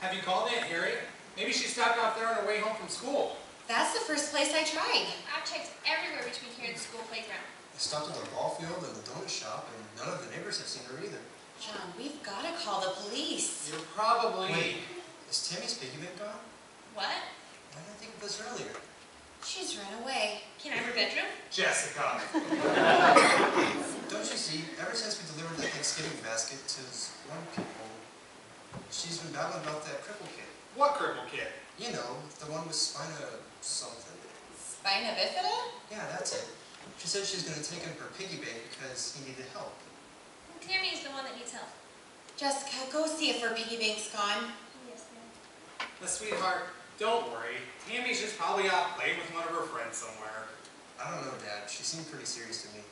Have you called Aunt Harriet? Maybe she stopped off there on her way home from school. That's the first place I tried. I've checked everywhere between here and the school playground. I stopped at the ball field and the donut shop, and none of the neighbors have seen her either. John, we've got to call the police. You're probably... Wait, is Tammy's piggy bank gone? What? Why didn't I think of this earlier? She's run away. Can I have her bedroom? Jessica. Don't you see, ever since we delivered that Thanksgiving basket to one people, she's been babbling about that cripple kid. What cripple kid? You know, the one with spina something. Spina bifida? Yeah, that's it. She said she's going to take him her piggy bank because he needed help. Tammy's the one that needs help. Jessica, go see if her piggy bank's gone. Yes, ma'am. Now, sweetheart, don't worry. Tammy's just probably out playing with one of her friends somewhere. I don't know, Dad. She seemed pretty serious to me.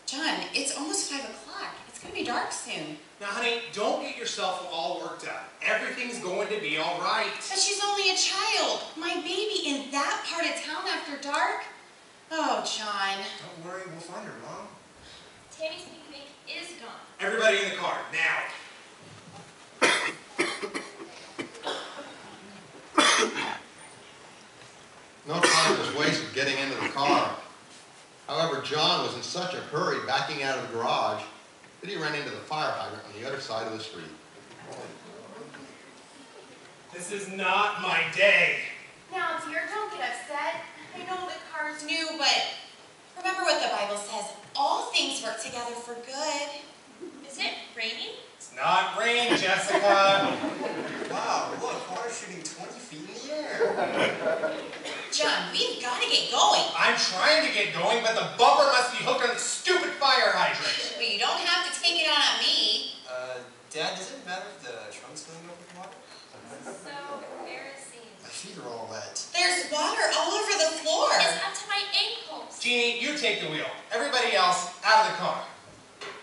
John, it's almost 5 o'clock. It's going to be dark soon. Now, honey, don't get yourself all worked up. Everything's going to be all right. But she's only a child. My baby in that part of town after dark? Oh, John. Don't worry, we'll find her, Mom. Tammy's piggy bank is gone. Everybody in the car, now. No time was wasted getting into the car. However, John was in such a hurry backing out of the garage that he ran into the fire hydrant on the other side of the street. This is not my day. Now, dear, don't get upset. I know the car's new, but remember what the Bible says. All things work together for good. Is it raining? It's not rain, Jessica. Wow, look, water's shooting 20 feet in the air. John, we've got to get going. I'm trying to get going, but the bumper must be hooked on the stupid fire hydrant. But you don't have to take it on me. Dad, does it matter if the trunk's filling up with water? So embarrassing. My feet are all wet. There's water all over the floor. It's up to my ankles. Jeannie, you take the wheel. Everybody else, out of the car.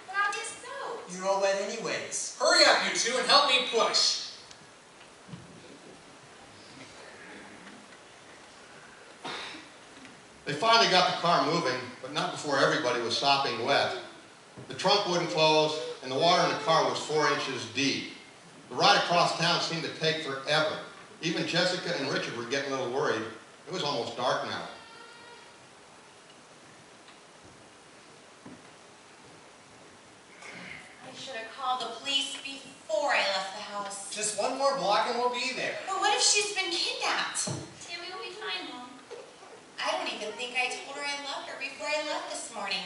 But I'll get soaked. You're all wet anyways. Hurry up, you two, and help me push. They finally got the car moving, but not before everybody was sopping wet. The trunk wouldn't close, and the water in the car was 4 inches deep. The ride across town seemed to take forever. Even Jessica and Richard were getting a little worried. It was almost dark now. I should have called the police before I left the house. Just one more block and we'll be there. But what if she's been kidnapped? Tammy will be fine, Mom. I don't even think I told her I loved her before I left this morning.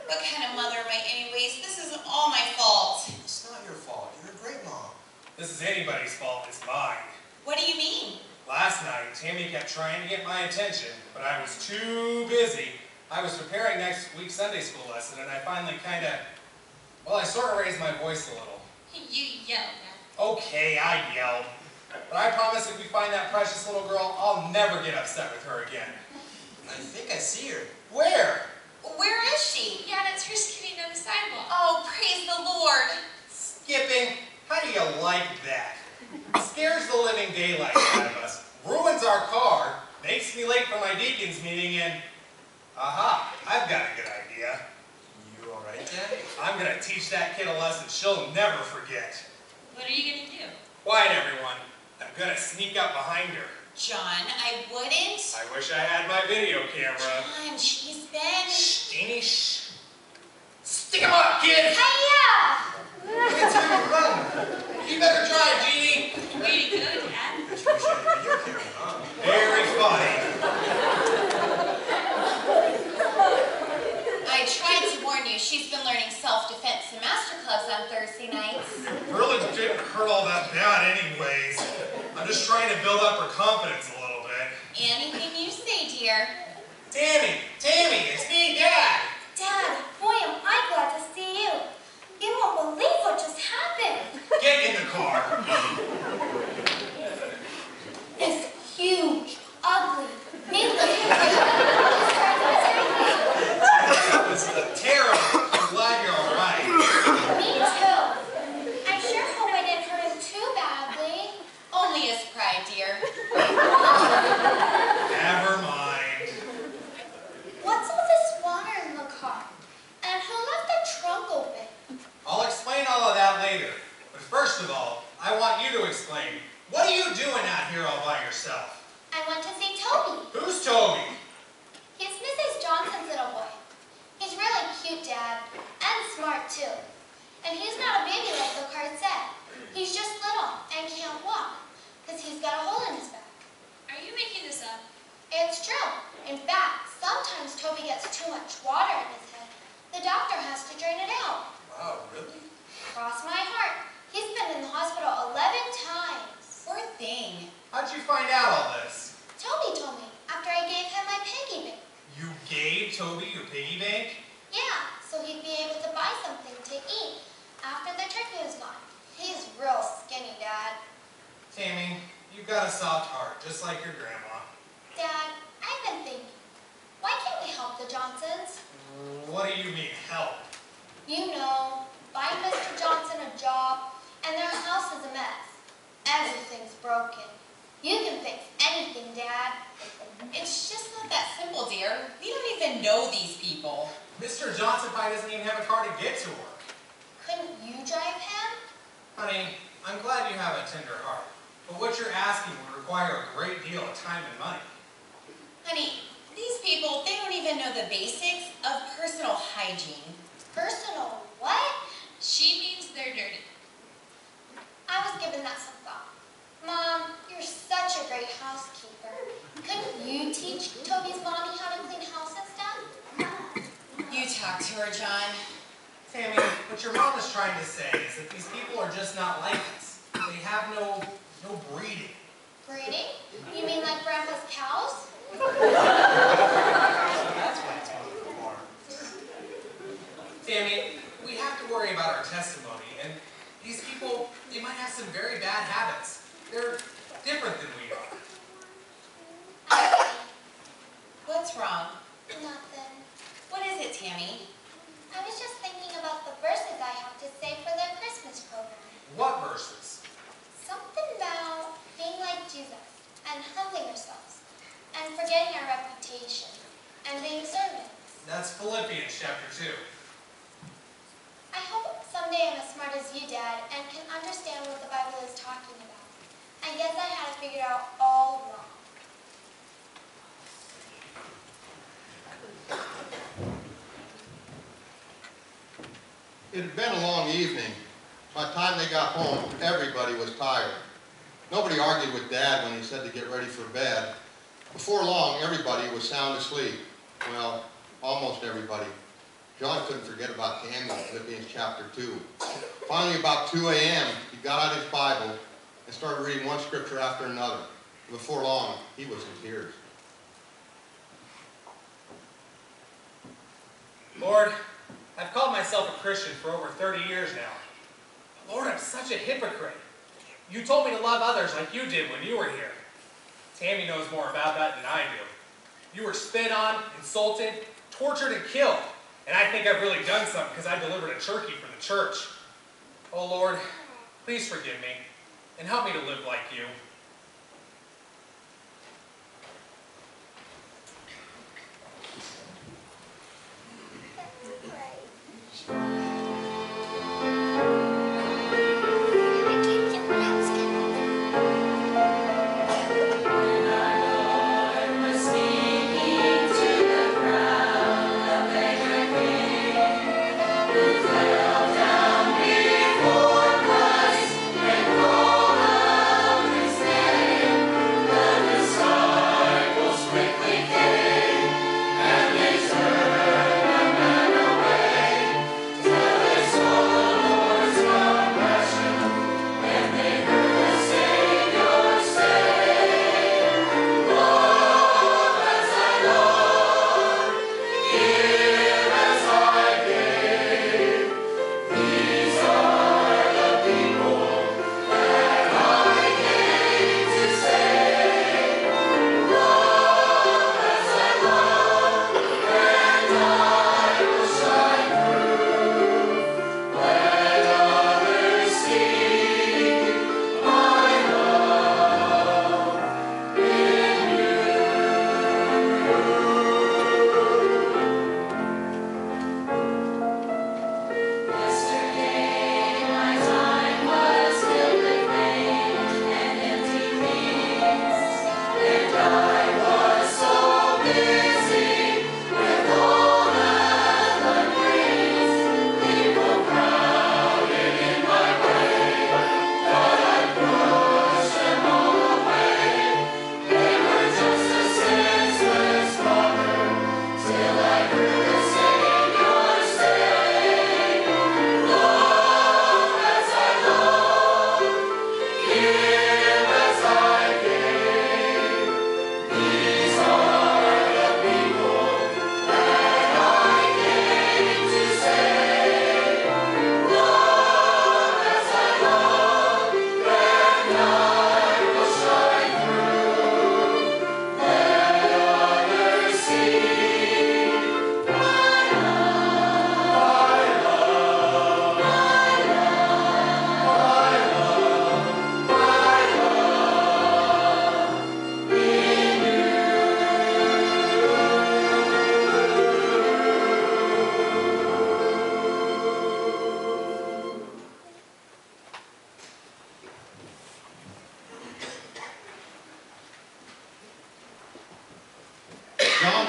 What kind of mother am I anyways? This isn't all my fault. It's not your fault. You're a great mom. This is anybody's fault, it's mine. What do you mean? Last night, Tammy kept trying to get my attention, but I was too busy. I was preparing next week's Sunday school lesson, and I finally I sort of raised my voice a little. You yelled at her. Okay, I yelled. But I promise if we find that precious little girl, I'll never get upset with her again. I think I see her. Where? Where is she? Yeah, that's her skipping down the sidewalk. Oh, praise the Lord. Skipping? How do you like that? Scares the living daylight out of us, ruins our car, makes me late for my deacon's meeting, and aha, I've got a good idea. You all right, Dad? I'm going to teach that kid a lesson she'll never forget. What are you going to do? Quiet, everyone. I'm going to sneak up behind her. John, I wouldn't. I wish I had my video camera. John, she's been... Shh, Jeannie, shh. Stick 'em up, kid! Hiya! It's time to run. You better drive, Jeannie. Way to go, Dad. I wish I had a video camera, huh? Very funny. I tried to warn you. She's been learning self-defense in master clubs on Thursday nights. Really didn't hurt all that bad anyways. I'm just trying to build up her confidence a little bit. Anything you say, dear. Tammy, it's me, Dad. Dad, boy am I glad to see you. You won't believe what just happened. Get in the car. This huge, ugly, big That was terrible. I'm glad you're all right. Me too. I sure hope I didn't hurt him too badly. Only his pride, dear. Never mind. What's all this water in the car? And who left the trunk open? I'll explain all of that later. But first of all, I want you to explain What are you doing out here all by yourself? I went to see Toby. Who's Toby? He's Mrs. Johnson's little boy. He's really cute, Dad, and smart too. And he's not a baby like the card said. He's just little and can't walk because he's got a hole in his back. Are you making this up? It's true. In fact, sometimes Toby gets too much water in his head. The doctor has to drain it out. Wow, really? Cross my heart. He's been in the hospital 11 times. Poor thing. How'd you find out all this? Toby told me after I gave him my piggy bank. You gave Toby your piggy bank? Yeah, so he'd be able to buy something to eat after the turkey was gone. He's real skinny, Dad. Tammy, you've got a soft heart, just like your grandma. Dad, I've been thinking, why can't we help the Johnsons? What do you mean, help? You know, find Mr. Johnson a job, and their house is a mess. Everything's broken. You can fix anything, Dad. It's just not that simple, dear. We don't even know these people. Mr. Johnson probably doesn't even have a car to get to work. Couldn't you drive him? Honey, I'm glad you have a tender heart, but what you're asking would require a great deal of time and money. Honey, these people, they don't even know the basics of personal hygiene. Personal what? She means they're dirty. I was giving that some thought. Mom, you're such a great housekeeper. Couldn't you teach Toby's mommy how to clean house and stuff? You talk to her, John. Tammy, what your mom is trying to say is that these people are just not like us. They have no breeding. Breeding? You mean like Grandpa's cows? That's why it's one of the farm. Tammy, we have to worry about our testimony, and these people, they might have some very bad habits. They're different than we are. What's wrong? Nothing. What is it, Tammy? I was just thinking about the verses I have to say for the Christmas program. What verses? Something about being like Jesus and humbling ourselves and forgetting our reputation and being servants. That's Philippians chapter 2. I hope someday I'm as smart as you, Dad, and can understand what the Bible is talking about. I guess I had it figured out all wrong. It had been a long evening. By the time they got home, everybody was tired. Nobody argued with Dad when he said to get ready for bed. Before long, everybody was sound asleep. Well, almost everybody. John couldn't forget about Tammy in Philippians chapter 2. Finally, about 2 a.m., he got out his Bible and started reading one scripture after another. Before long, he was in tears. Lord, I've called myself a Christian for over 30 years now. But Lord, I'm such a hypocrite. You told me to love others like you did when you were here. Tammy knows more about that than I do. You were spit on, insulted, tortured, and killed. And I think I've really done something because I delivered a turkey for the church. Oh Lord, please forgive me and help me to live like you. Before Christ and call of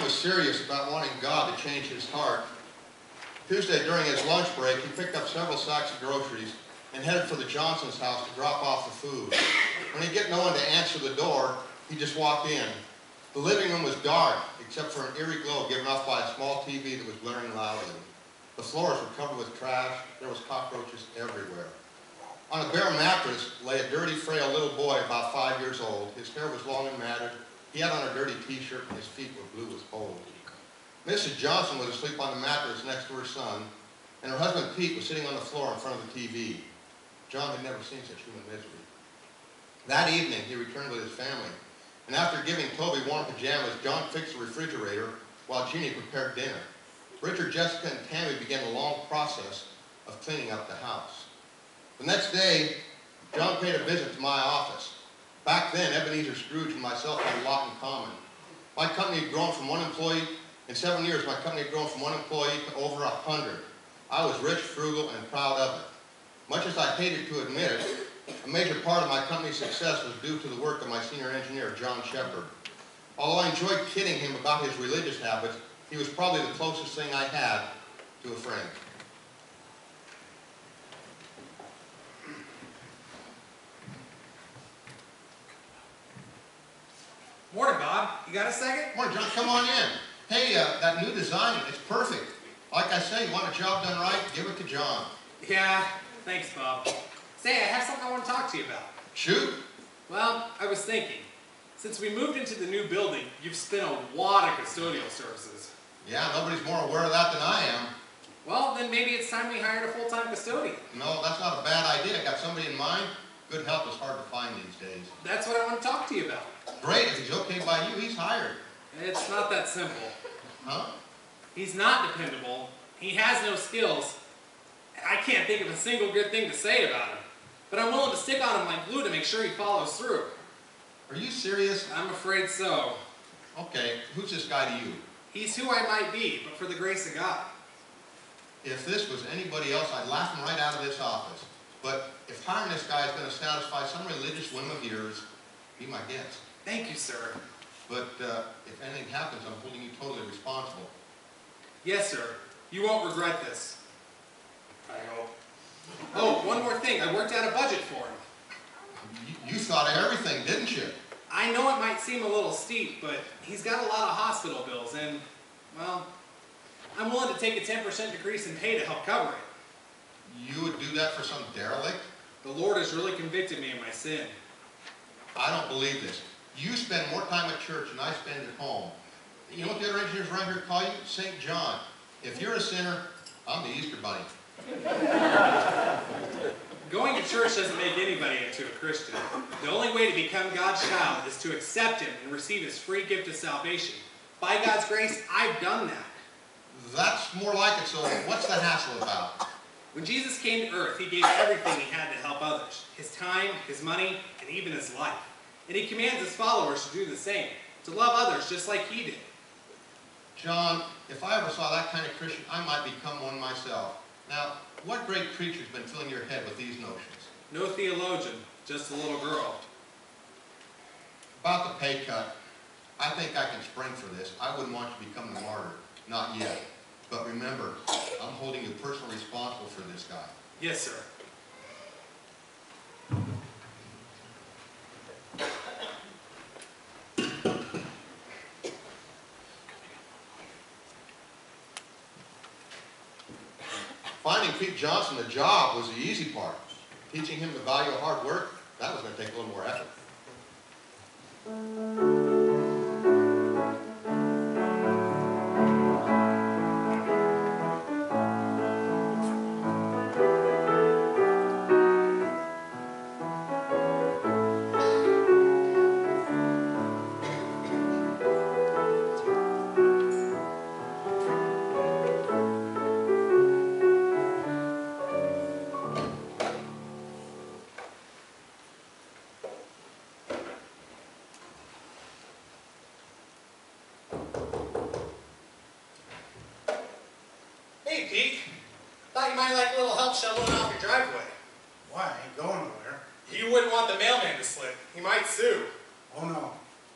was serious about wanting God to change his heart. Tuesday, during his lunch break, he picked up several sacks of groceries and headed for the Johnson's house to drop off the food. When he'd get no one to answer the door, he just walked in. The living room was dark, except for an eerie glow given off by a small TV that was blaring loudly. The floors were covered with trash. There was cockroaches everywhere. On a bare mattress lay a dirty, frail little boy about 5 years old. His hair was long and matted. He had on a dirty t-shirt and his feet were blue as coals. Mrs. Johnson was asleep on the mattress next to her son, and her husband Pete was sitting on the floor in front of the TV. John had never seen such human misery. That evening, he returned with his family, and after giving Toby warm pajamas, John fixed the refrigerator while Jeannie prepared dinner. Richard, Jessica, and Tammy began the long process of cleaning up the house. The next day, John paid a visit to my office. Back then, Ebenezer Scrooge and myself had a lot in common. My company had grown from one employee. In 7 years, my company had grown from one employee to over 100. I was rich, frugal, and proud of it. Much as I hated to admit it, a major part of my company's success was due to the work of my senior engineer, John Shepard. Although I enjoyed kidding him about his religious habits, he was probably the closest thing I had to a friend. Morning, Bob. You got a second? Morning, John. Come on in. Hey, that new design, it's perfect. Like I say, you want a job done right, give it to John. Yeah, thanks, Bob. Say, I have something I want to talk to you about. Shoot. Well, I was thinking, since we moved into the new building, you've spent a lot of custodial services. Yeah, nobody's more aware of that than I am. Well, then maybe it's time we hired a full-time custodian. No, that's not a bad idea. Got somebody in mind? Good help is hard to find these days. That's what I want to talk to you about. Great, if he's okay by you, he's hired. It's not that simple. Huh? He's not dependable. He has no skills. I can't think of a single good thing to say about him. But I'm willing to stick on him like glue to make sure he follows through. Are you serious? I'm afraid so. Okay, who's this guy to you? He's who I might be, but for the grace of God. If this was anybody else, I'd laugh him right out of this office. But if hiring this guy is going to satisfy some religious whim of yours, be my guest. Thank you, sir. But if anything happens, I'm holding you totally responsible. Yes, sir. You won't regret this. I hope. Oh, one more thing. I worked out a budget for him. You thought of everything, didn't you? I know it might seem a little steep, but he's got a lot of hospital bills, and, well, I'm willing to take a 10% decrease in pay to help cover it. You would do that for some derelict? The Lord has really convicted me of my sin. I don't believe this. You spend more time at church than I spend at home. You know what the other engineers around here call you? St. John. If you're a sinner, I'm the Easter Bunny. Going to church doesn't make anybody into a Christian. The only way to become God's child is to accept Him and receive His free gift of salvation. By God's grace, I've done that. That's more like it, so what's the hassle about? When Jesus came to earth, He gave everything He had to help others. His time, His money, and even His life. And He commands His followers to do the same, to love others just like He did. John, if I ever saw that kind of Christian, I might become one myself. Now, what great preacher's been filling your head with these notions? No theologian, just a little girl. About the pay cut, I think I can spring for this. I wouldn't want you to become the martyr. Not yet. But remember, I'm holding you personally responsible for this guy. Yes, sir. Finding Pete Johnson a job was the easy part. Teaching him the value of hard work, that was going to take a little more effort. Hey, Pete. Thought you might like a little help shoveling off your driveway. Why? I ain't going nowhere. You wouldn't want the mailman to slip. He might sue. Oh no,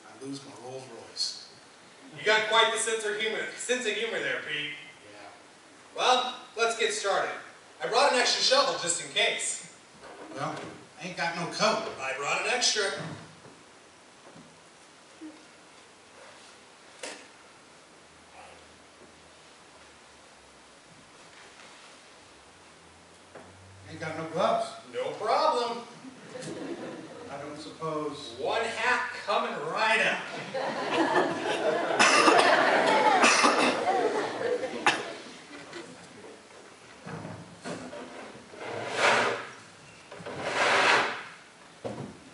I lose my Rolls Royce. You got quite the sense of humor there, Pete. Yeah. Well, let's get started. I brought an extra shovel just in case. Well, I ain't got no coat. I brought an extra. Ain't got no gloves. No problem. I don't suppose. One hat coming right up.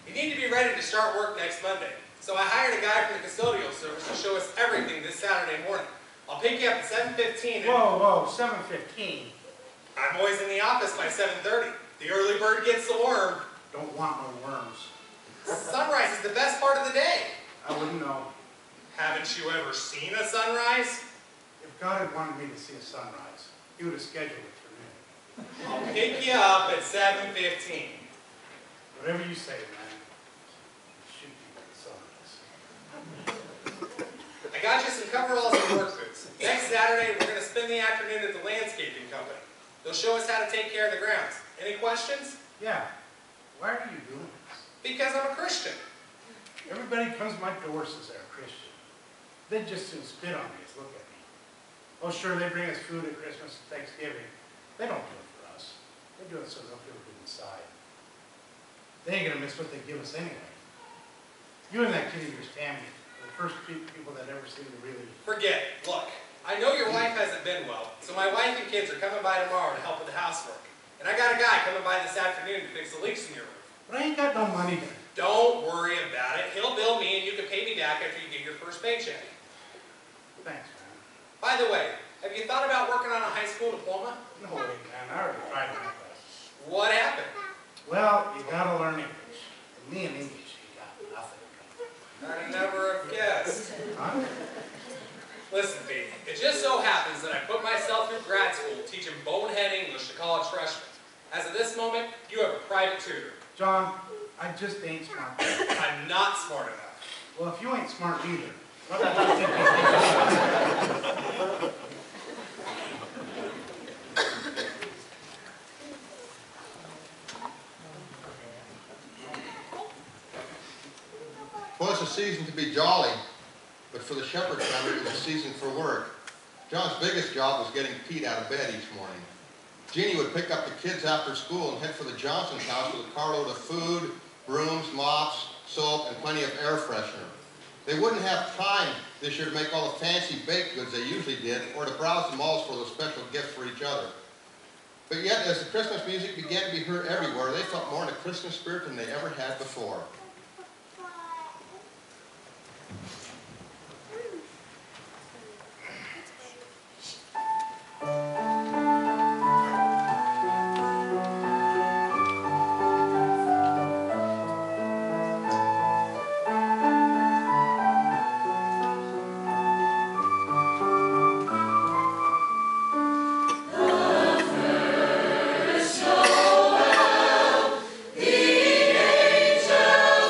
You need to be ready to start work next Monday. So I hired a guy from the custodial service to show us everything this Saturday morning. I'll pick you up at 7:15 and Whoa, 7:15. I'm always in the office by 7:30. The early bird gets the worm. Don't want no worms. Sunrise is the best part of the day. I wouldn't know. Haven't you ever seen a sunrise? If God had wanted me to see a sunrise, he would have scheduled it for me. I'll pick you up at 7:15. Whatever you say, man. It should be a sunrise. I got you some coveralls and work boots. Next Saturday, we're going to spend the afternoon at the landscaping company. They'll show us how to take care of the grounds. Any questions? Yeah. Why are you doing this? Because I'm a Christian. Everybody comes to my door says they're a Christian. They just soon spit on me as look at me. Oh, sure, they bring us food at Christmas and Thanksgiving. They don't do it for us. They do it so they'll feel good inside. They ain't gonna miss what they give us anyway. You and that kid of yours, Tammy, are the first people that ever seem to really... Forget it. Look, I know your wife hasn't been well, so my wife and kids are coming by tomorrow to help with the housework. And I got a guy coming by this afternoon to fix the leaks in your roof. But I ain't got no money to... Don't worry about it. He'll bill me and you can pay me back after you get your first paycheck. Thanks, man. By the way, have you thought about working on a high school diploma? No way, man. I already tried my best. What happened? Well, you gotta learn English. And me and English, you got nothing. I'd never have guessed. Huh? Listen, Pete, it just so happens that I put myself through grad school teaching bonehead English to college freshmen. As of this moment, you have a private tutor. John, I just ain't smart. I'm not smart enough. Well, if you ain't smart either, what the hell do you think you're doing? Well, it's a season to be jolly, but for the shepherd family, it was a season for work. John's biggest job was getting Pete out of bed each morning. Jeannie would pick up the kids after school and head for the Johnson's house with a carload of food, brooms, mops, soap, and plenty of air freshener. They wouldn't have time this year to make all the fancy baked goods they usually did, or to browse the malls for those special gifts for each other. But yet, as the Christmas music began to be heard everywhere, they felt more in the Christmas spirit than they ever had before. The angels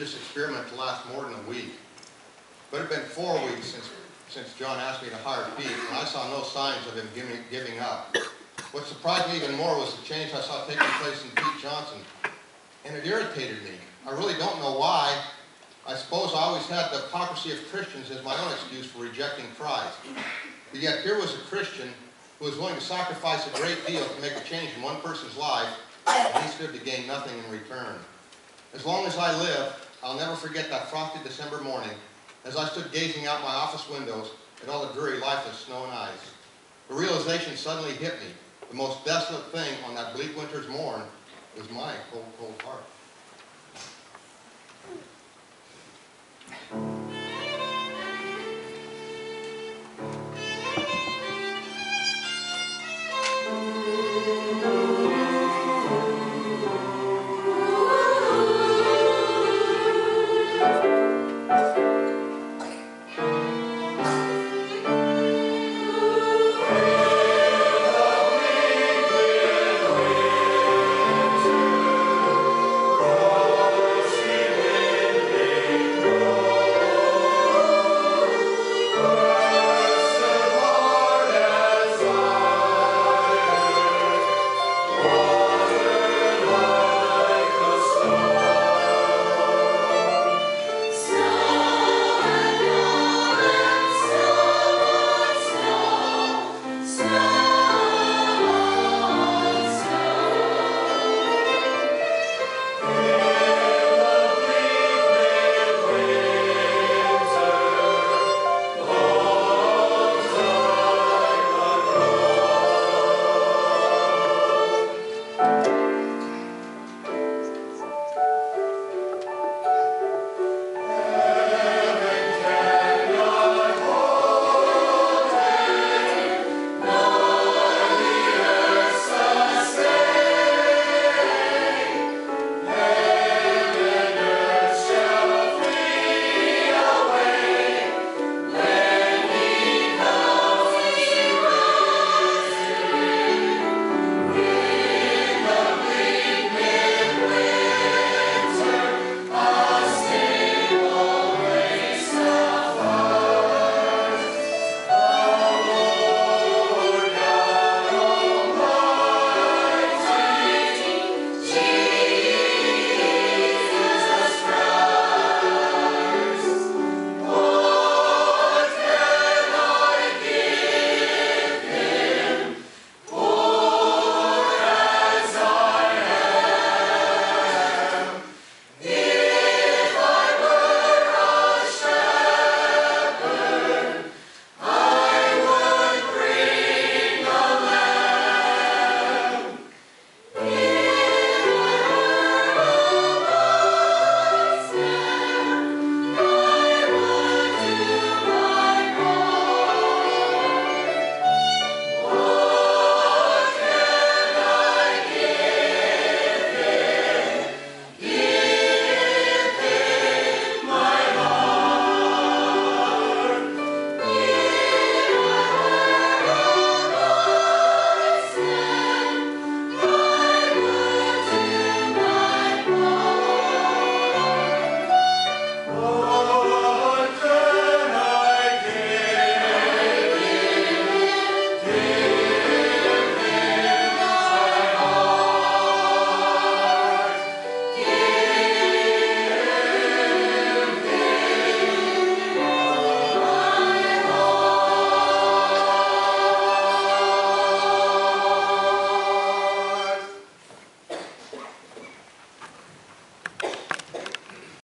this experiment to last more than a week. But it had been 4 weeks since John asked me to hire Pete, and I saw no signs of him giving up. What surprised me even more was the change I saw taking place in Pete Johnson, and it irritated me. I really don't know why. I suppose I always had the hypocrisy of Christians as my own excuse for rejecting Christ. But yet here was a Christian who was willing to sacrifice a great deal to make a change in one person's life, and he stood to gain nothing in return. As long as I live, I'll never forget that frosty December morning as I stood gazing out my office windows at all the dreary life of snow and ice. The realization suddenly hit me. The most desolate thing on that bleak winter's morn was my cold, cold heart.